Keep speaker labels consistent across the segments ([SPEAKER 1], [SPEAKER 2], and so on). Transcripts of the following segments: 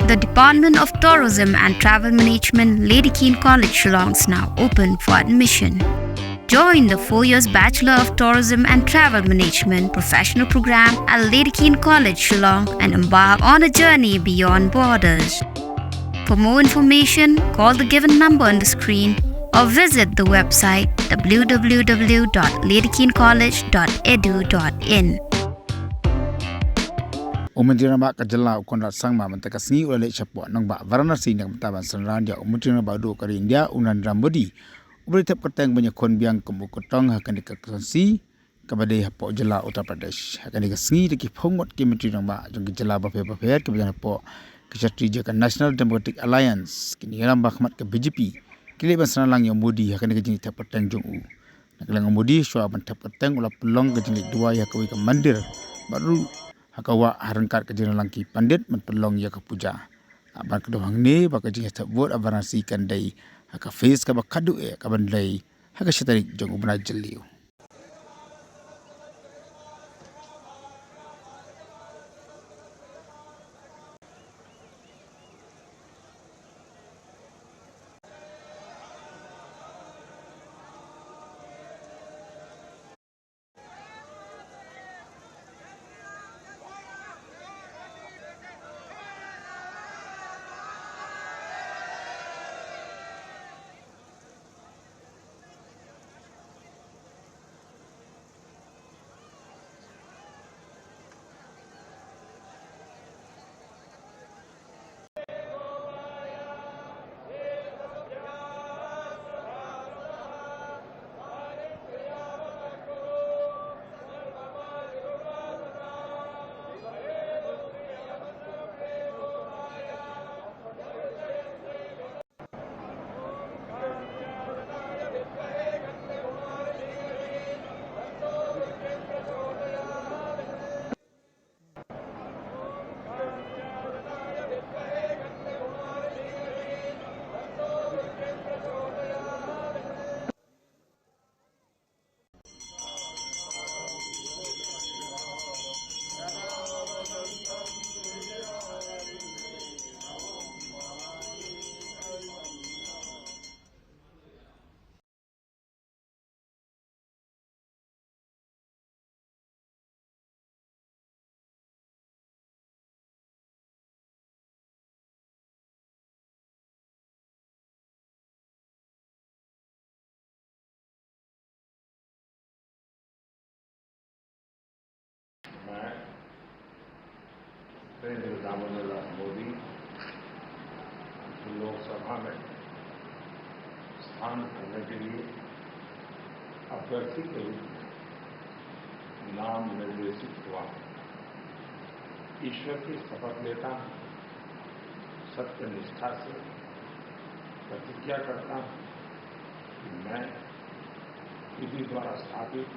[SPEAKER 1] The Department of Tourism and Travel Management, Lady Keane College, Shillong is now open for admission. Join the 4 years Bachelor of Tourism and Travel Management professional program at Lady Keane College, Shillong and embark on a journey beyond borders. For more information, call the given number on the screen or visit the website www.ladykeanecollege.edu.in.
[SPEAKER 2] Umudira ba kajala ukondra sangma mantaka sni wale chapwa nangba Varanasi nang mataban sanrandia umudira ba do kari India unan rambodi ubritap katang banyak kon biang kemukotong hakani kakansi kabade hapo jala Uttar Pradesh hakani kasni deki phongot ki menteri nangba jong jala ba phe kebajan hapo Kechatri Jaka National Democratic Alliance kini ramba khmat ke BJP kile basana lang yang Modi hakani kajing tap katang jong u naglang Modi shwa ban tap katang ula pelong kajing dua ya kawi ke mandir baru hakawa harangkat kejina langki pandit menpelong ya ke puja. Aban kedohang ni baka jing tak buat abaransi kandai haka face ka bakadu ka bandai haka syatarik jong ubna jeliu.
[SPEAKER 3] Damodar Modi Lok Sabha में स्थान करने के लिए अभ्यर्थी के रूप में नाम निर्देशित हुआ। ईश्वर की शपथ लेता हूं, सत्य निष्ठा से प्रतिज्ञा करता हूं कि मैं विधि द्वारा स्थापित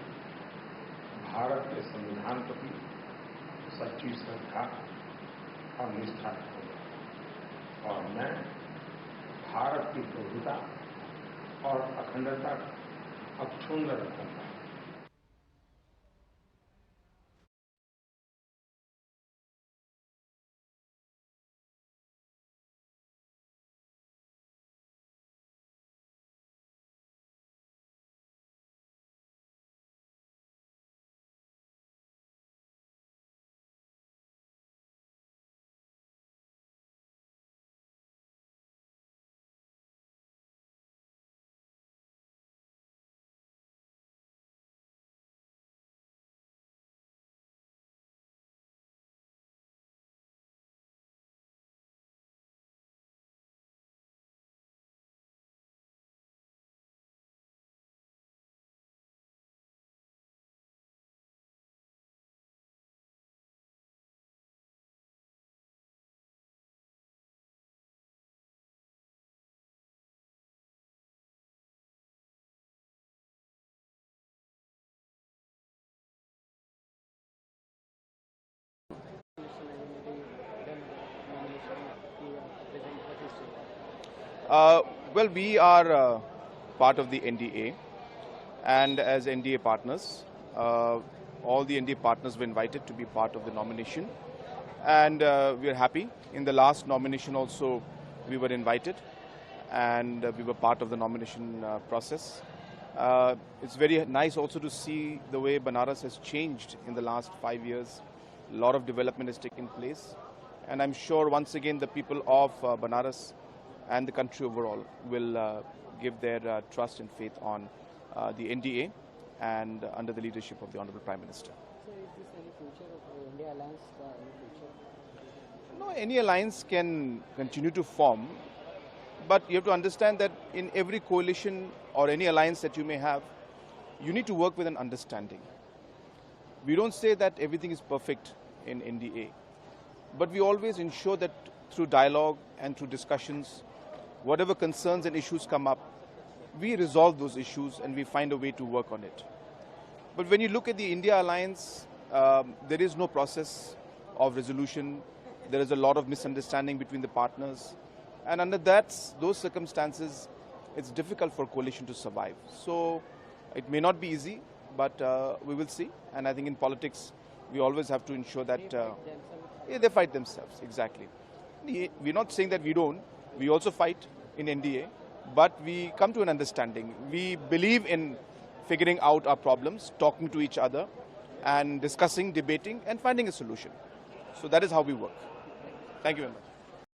[SPEAKER 3] भारत के संविधान प्रति सच्ची श्रद्धा और निष्ठा रखूंगा और मैं भारत की प्रभुता और अखंडता अक्षुण्ण रखूंगा।
[SPEAKER 4] Well, we are part of the NDA, and as NDA partners, all the NDA partners were invited to be part of the nomination and we are happy. In the last nomination also, we were invited, and we were part of the nomination process. It's very nice also to see the way Banaras has changed in the last 5 years. A lot of development has taken place, and I'm sure once again the people of Banaras and the country overall will give their trust and faith on the NDA and under the leadership of the Honorable Prime Minister.
[SPEAKER 5] So is this any future of India Alliance in the future?
[SPEAKER 4] No, any alliance can continue to form, but you have to understand that in every coalition or any alliance that you may have, you need to work with an understanding. We don't say that everything is perfect in NDA, but we always ensure that through dialogue and through discussions, whatever concerns and issues come up, we resolve those issues and we find a way to work on it. But when you look at the India Alliance, there is no process of resolution. There is a lot of misunderstanding between the partners. And under those circumstances, it's difficult for a coalition to survive. So it may not be easy, but we will see. And I think in politics, we always have to ensure that they fight themselves, exactly. We're not saying that we don't. We also fight in NDA, but we come to an understanding. We believe in figuring out our problems, talking to each other, and discussing, debating, and finding a solution. So that is how we work. Thank you very much.